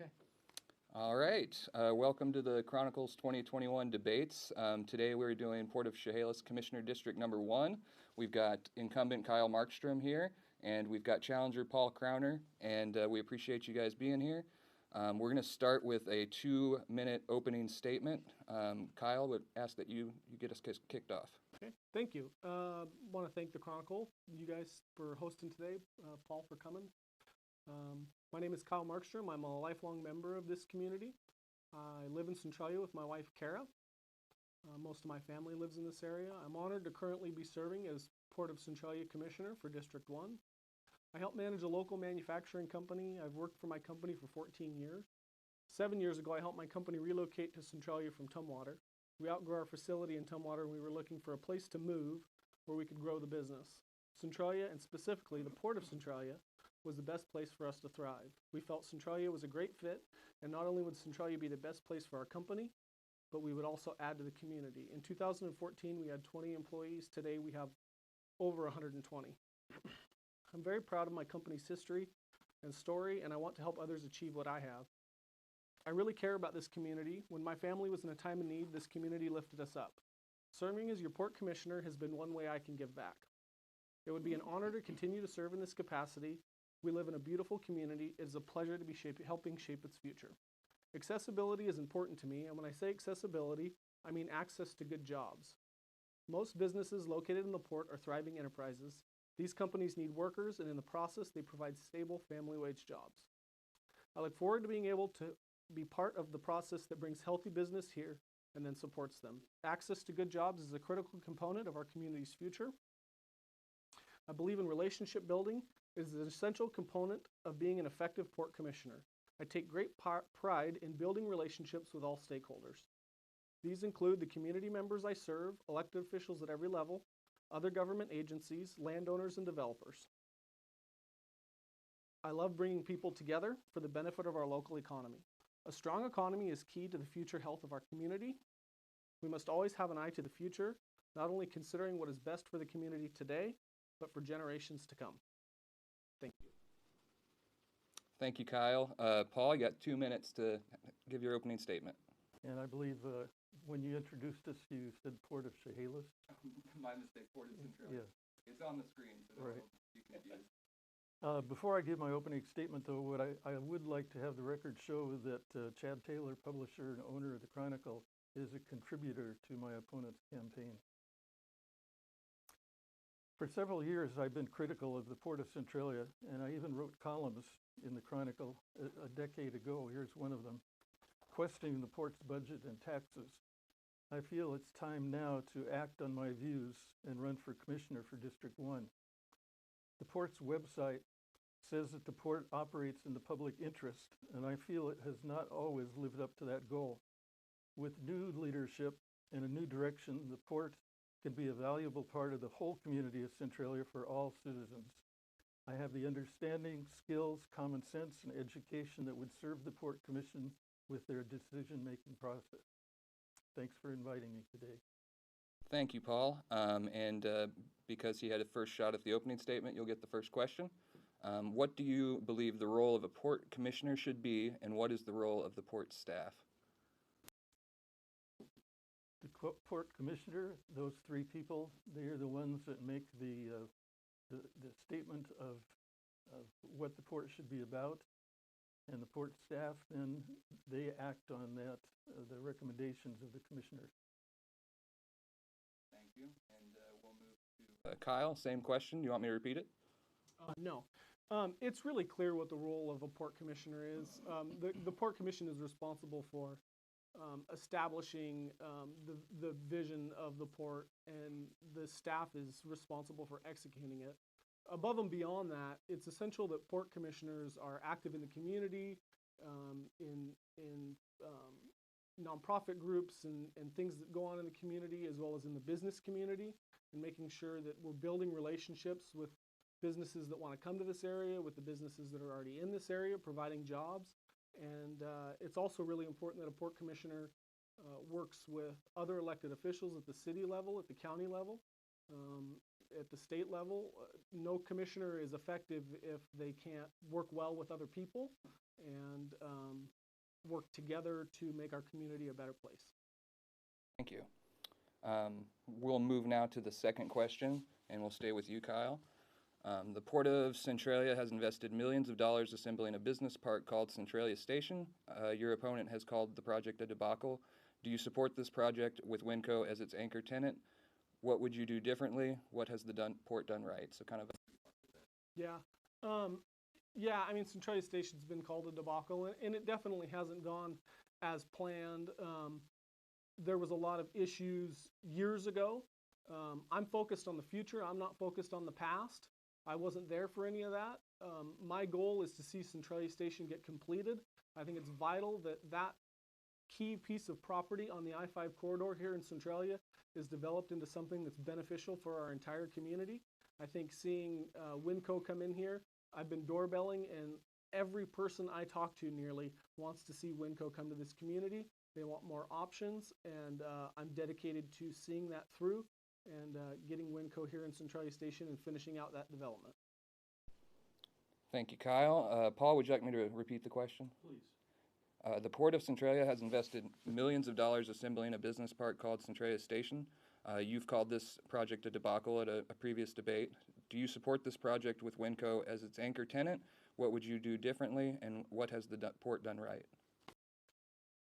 Okay. All right. Welcome to the Chronicles 2021 debates. Today we're doing Port of Chehalis Commissioner District number 1. We've got incumbent Kyle Markstrom here, and we've got challenger Paul Crowner, and we appreciate you guys being here. We're going to start with a 2-minute opening statement. Kyle, would ask that you get us kicked off. Okay. Thank you. Want to thank the Chronicle, you guys, for hosting today. Paul for coming. My name is Kyle Markstrom. I'm a lifelong member of this community. I live in Centralia with my wife, Kara. Most of my family lives in this area. I'm honored to currently be serving as Port of Centralia Commissioner for District 1. I help manage a local manufacturing company. I've worked for my company for 14 years. 7 years ago, I helped my company relocate to Centralia from Tumwater. We outgrew our facility in Tumwater, and we were looking for a place to move where we could grow the business. Centralia, and specifically the Port of Centralia, was the best place for us to thrive. We felt Centralia was a great fit, and not only would Centralia be the best place for our company, but we would also add to the community. In 2014, we had 20 employees. Today, we have over 120. I'm very proud of my company's history and story, and I want to help others achieve what I have. I really care about this community. When my family was in a time of need, this community lifted us up. Serving as your port commissioner has been one way I can give back. It would be an honor to continue to serve in this capacity. We live in a beautiful community. It is a pleasure to be helping shape its future. Accessibility is important to me, and when I say accessibility, I mean access to good jobs. Most businesses located in the port are thriving enterprises. These companies need workers, and in the process, they provide stable family wage jobs. I look forward to being able to be part of the process that brings healthy business here and then supports them. Access to good jobs is a critical component of our community's future. I believe in relationship building is an essential component of being an effective port commissioner. I take great pride in building relationships with all stakeholders. These include the community members I serve, elected officials at every level, other government agencies, landowners, and developers. I love bringing people together for the benefit of our local economy. A strong economy is key to the future health of our community. We must always have an eye to the future, not only considering what is best for the community today, but for generations to come. Thank you. Thank you, Kyle. Paul, you got 2 minutes to give your opening statement. And I believe when you introduced us, you said Port of Chehalis. My mistake, Port of Centralia. Yeah. It's on the screen, so right. Don't be confused. Before I give my opening statement, though, what I would like to have the record show that Chad Taylor, publisher and owner of the Chronicle, is a contributor to my opponent's campaign. For several years, I've been critical of the Port of Centralia, and I even wrote columns in the Chronicle a decade ago. Here's one of them, questioning the port's budget and taxes. I feel it's time now to act on my views and run for commissioner for District 1. The port's website says that the port operates in the public interest, and I feel it has not always lived up to that goal. With new leadership and a new direction, the port can be a valuable part of the whole community of Centralia for all citizens. I have the understanding, skills, common sense, and education that would serve the Port Commission with their decision-making process. Thanks for inviting me today. Thank you, Paul. Because he had a first shot at the opening statement, you'll get the first question. What do you believe the role of a port commissioner should be, and what is the role of the port staff? The port commissioner, those three people, they are the ones that make the statement of what the port should be about. And the port staff, then they act on that, the recommendations of the commissioners. Thank you. And we'll move to Kyle, same question. You want me to repeat it? No. It's really clear what the role of a port commissioner is. The port commission is responsible for establishing the vision of the port, and the staff is responsible for executing it. Above and beyond that, it's essential that port commissioners are active in the community, in nonprofit groups and things that go on in the community, as well as in the business community, and making sure that we're building relationships with businesses that want to come to this area, with the businesses that are already in this area, providing jobs. And it's also really important that a port commissioner works with other elected officials at the city level, at the county level, At the state level, no commissioner is effective if they can't work well with other people and work together to make our community a better place. Thank you. We'll move now to the second question, and we'll stay with you, Kyle. The Port of Centralia has invested millions of dollars assembling a business park called Centralia Station. Your opponent has called the project a debacle. Do you support this project with Winco as its anchor tenant? What would you do differently? What has the port done right? So kind of Yeah. Yeah, I mean, Centralia Station's been called a debacle, and it definitely hasn't gone as planned. There was a lot of issues years ago. I'm focused on the future. I'm not focused on the past. I wasn't there for any of that. My goal is to see Centralia Station get completed. I think it's vital that that key piece of property on the I-5 corridor here in Centralia is developed into something that's beneficial for our entire community. I think seeing Winco come in here, I've been doorbelling, and every person I talk to nearly wants to see Winco come to this community. They want more options, and I'm dedicated to seeing that through and getting Winco here in Centralia Station and finishing out that development. Thank you, Kyle. Paul, would you like me to repeat the question? Please. The Port of Centralia has invested millions of dollars assembling a business park called Centralia Station. You've called this project a debacle at a previous debate. Do you support this project with Winco as its anchor tenant? What would you do differently, and what has the port done right?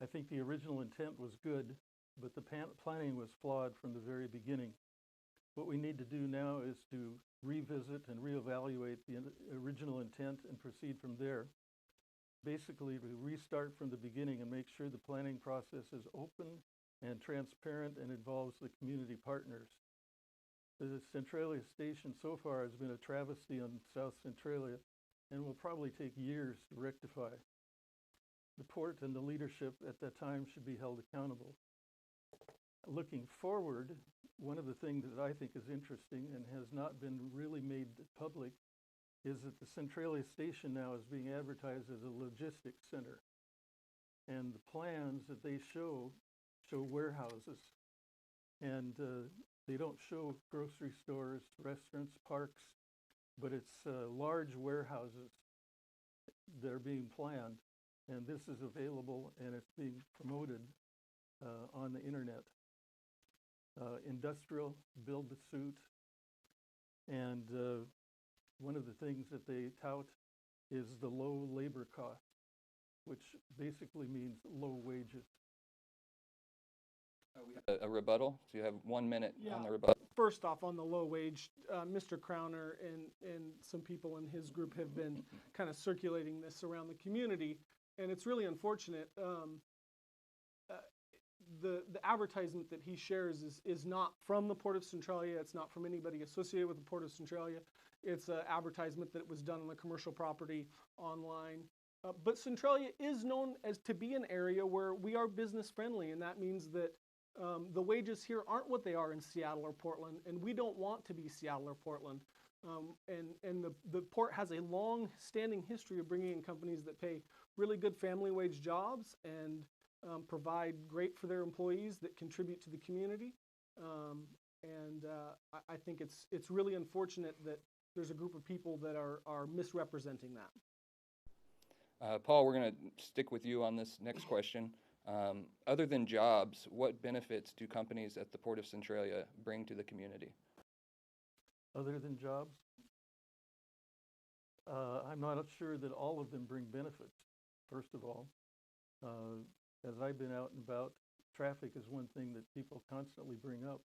I think the original intent was good, but the planning was flawed from the very beginning. What we need to do now is to revisit and reevaluate the original intent and proceed from there. Basically, to restart from the beginning and make sure the planning process is open and transparent and involves the community partners. The Centralia Station so far has been a travesty on South Centralia and will probably take years to rectify. The port and the leadership at that time should be held accountable. Looking forward, one of the things that I think is interesting and has not been really made public is that the Centralia Station now is being advertised as a logistics center. And the plans that they show warehouses. And they don't show grocery stores, restaurants, parks, but it's large warehouses that are being planned. And this is available, and it's being promoted on the internet. Industrial, build the suit, and one of the things that they tout is the low labor cost, which basically means low wages. We have a rebuttal, so you have 1 minute Yeah. on the rebuttal. First off, on the low wage, Mr. Crowner and some people in his group have been kind of circulating this around the community, and it's really unfortunate. The advertisement that he shares is not from the Port of Centralia. It's not from anybody associated with the Port of Centralia. It's an advertisement that was done on the commercial property online. But Centralia is known as to be an area where we are business friendly, and that means that the wages here aren't what they are in Seattle or Portland, and we don't want to be Seattle or Portland. And the port has a long-standing history of bringing in companies that pay really good family wage jobs and provide great for their employees that contribute to the community. I think it's really unfortunate that there's a group of people that are misrepresenting that. Paul, we're going to stick with you on this next question. Other than jobs, what benefits do companies at the Port of Centralia bring to the community? Other than jobs? I'm not sure that all of them bring benefits, first of all. As I've been out and about, traffic is one thing that people constantly bring up.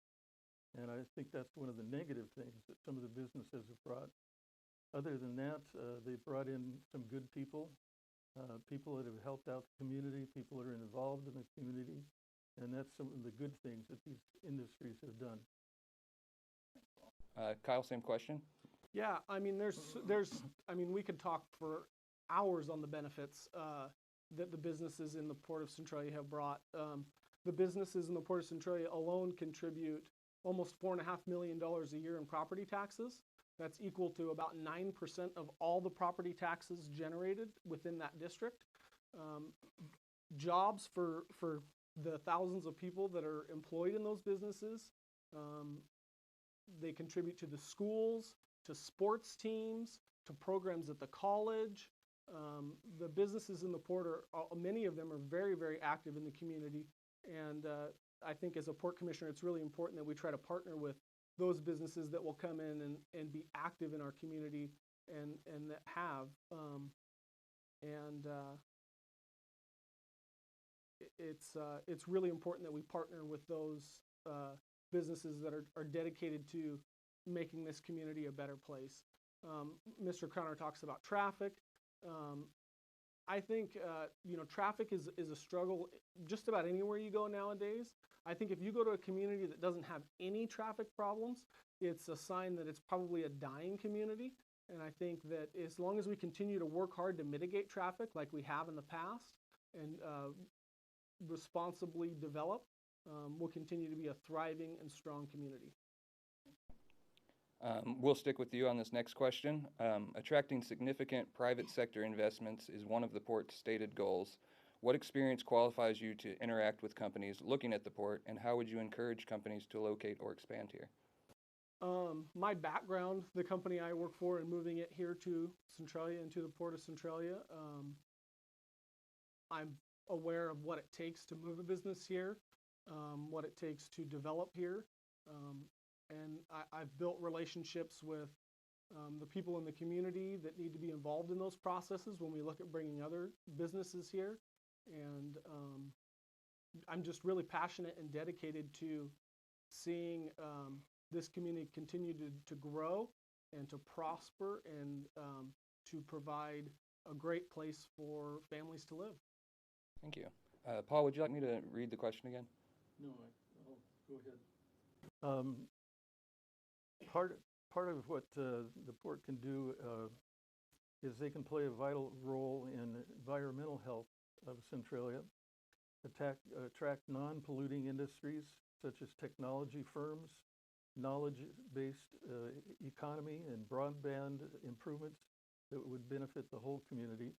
And I think that's one of the negative things that some of the businesses have brought. Other than that, they've brought in some good people, people that have helped out the community, people that are involved in the community. And that's some of the good things that these industries have done. Kyle, same question. Yeah, I mean, we could talk for hours on the benefits that the businesses in the Port of Centralia have brought. The businesses in the Port of Centralia alone contribute almost $4.5 million a year in property taxes. That's equal to about 9% of all the property taxes generated within that district. Jobs for the thousands of people that are employed in those businesses. They contribute to the schools, to sports teams, to programs at the college. The businesses in the port many of them are very, very active in the community. And I think as a port commissioner, it's really important that we try to partner with those businesses that will come in and be active in our community and that have. It's really important that we partner with those businesses that are dedicated to making this community a better place. Mr. Crowner talks about traffic. I think traffic is a struggle just about anywhere you go nowadays. I think if you go to a community that doesn't have any traffic problems, it's a sign that it's probably a dying community. And I think that as long as we continue to work hard to mitigate traffic like we have in the past and responsibly develop, we'll continue to be a thriving and strong community. We'll stick with you on this next question. Attracting significant private sector investments is one of the port's stated goals. What experience qualifies you to interact with companies looking at the port, and how would you encourage companies to locate or expand here? My background, the company I work for, and moving it here to Centralia and to the Port of Centralia, I'm aware of what it takes to move a business here, what it takes to develop here, and I've built relationships with the people in the community that need to be involved in those processes when we look at bringing other businesses here. And I'm just really passionate and dedicated to seeing this community continue to grow and to prosper and to provide a great place for families to live. Thank you. Paul, would you like me to read the question again? No, I'll go ahead. Part of what the port can do is they can play a vital role in environmental health of Centralia, attract non-polluting industries such as technology firms, knowledge-based economy, and broadband improvements that would benefit the whole community.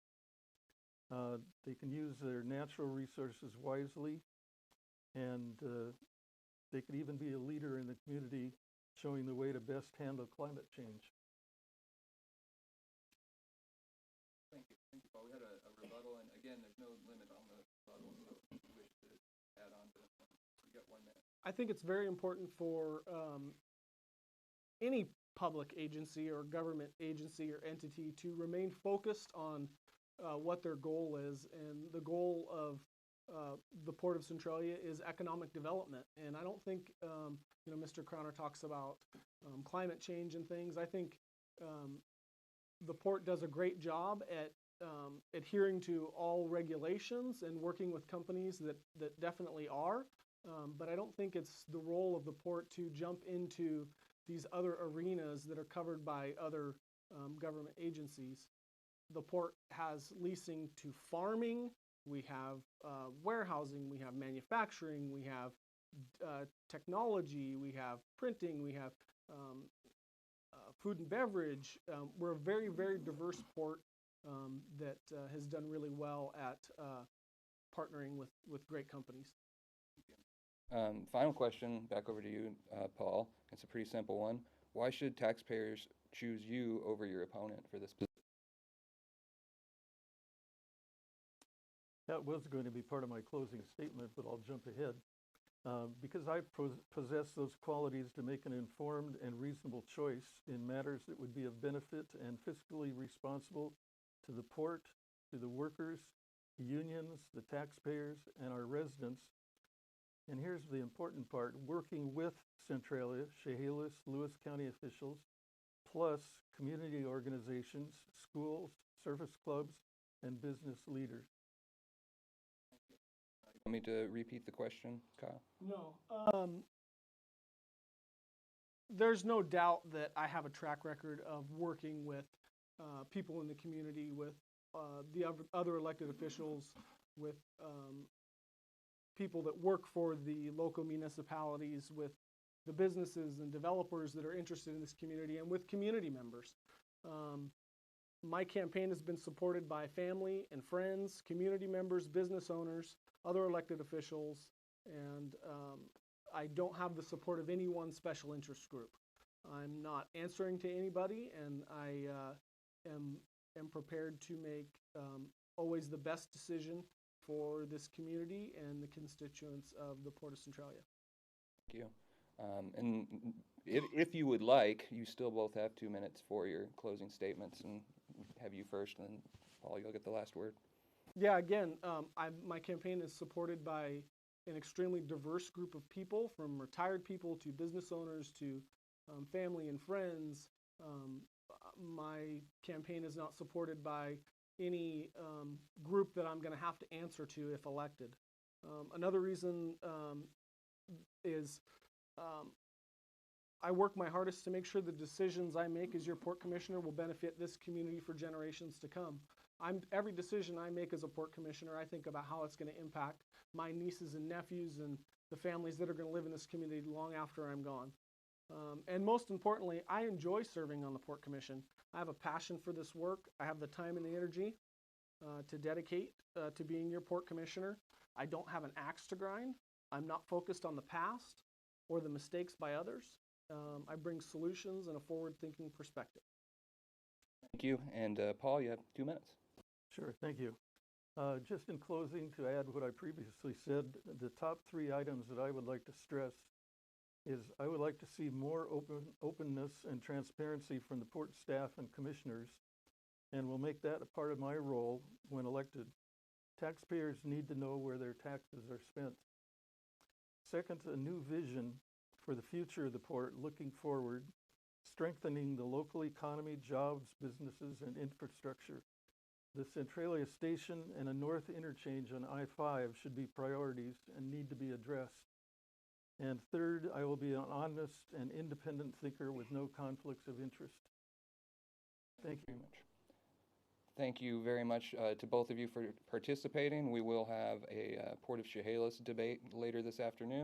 They can use their natural resources wisely, and they could even be a leader in the community, showing the way to best handle climate change. Thank you, Paul. We had a rebuttal, and again, there's no limit on the rebuttal, so if you wish to add on to this one, you got 1 minute. I think it's very important for any public agency or government agency or entity to remain focused on what their goal is, and the goal of the Port of Centralia is economic development. And I don't think, Mr. Crowner talks about climate change and things. I think the port does a great job at adhering to all regulations and working with companies that definitely are. But I don't think it's the role of the port to jump into these other arenas that are covered by other government agencies. The port has leasing to farming, we have warehousing, we have manufacturing, we have technology, we have printing, we have food and beverage. We're a very, very diverse port that has done really well at partnering with great companies. Final question, back over to you, Paul. It's a pretty simple one. Why should taxpayers choose you over your opponent for this position? That was going to be part of my closing statement, but I'll jump ahead. Because I possess those qualities to make an informed and reasonable choice in matters that would be of benefit and fiscally responsible to the port, to the workers, the unions, the taxpayers, and our residents. And here's the important part: working with Centralia, Chehalis, Lewis County officials, plus community organizations, schools, service clubs, and business leaders. Want me to repeat the question, Kyle? No. There's no doubt that I have a track record of working with people in the community, with the other elected officials, with people that work for the local municipalities, with the businesses and developers that are interested in this community, and with community members. My campaign has been supported by family and friends, community members, business owners, other elected officials, and I don't have the support of any one special interest group. I'm not answering to anybody, and I am prepared to make always the best decision for this community and the constituents of the Port of Centralia. Thank you. And if you would like, you still both have 2 minutes for your closing statements, and have you first, and then Paul, you'll get the last word. Yeah, again, my campaign is supported by an extremely diverse group of people, from retired people to business owners to family and friends. My campaign is not supported by any group that I'm going to have to answer to if elected. Another reason is I work my hardest to make sure the decisions I make as your port commissioner will benefit this community for generations to come. Every decision I make as a port commissioner, I think about how it's going to impact my nieces and nephews and the families that are going to live in this community long after I'm gone. And most importantly, I enjoy serving on the Port Commission. I have a passion for this work. I have the time and the energy to dedicate to being your Port Commissioner. I don't have an axe to grind. I'm not focused on the past or the mistakes by others. I bring solutions and a forward-thinking perspective. Thank you. And Paul, you have 2 minutes. Sure, thank you. Just in closing, to add what I previously said, the top 3 items that I would like to stress is I would like to see more openness and transparency from the port staff and commissioners, and will make that a part of my role when elected. Taxpayers need to know where their taxes are spent. Second, a new vision for the future of the port, looking forward, strengthening the local economy, jobs, businesses, and infrastructure. The Centralia station and a north interchange on I-5 should be priorities and need to be addressed. And third, I will be an honest and independent thinker with no conflicts of interest. Thank you. Very much. Thank you very much to both of you for participating. We will have a Port of Chehalis debate later this afternoon.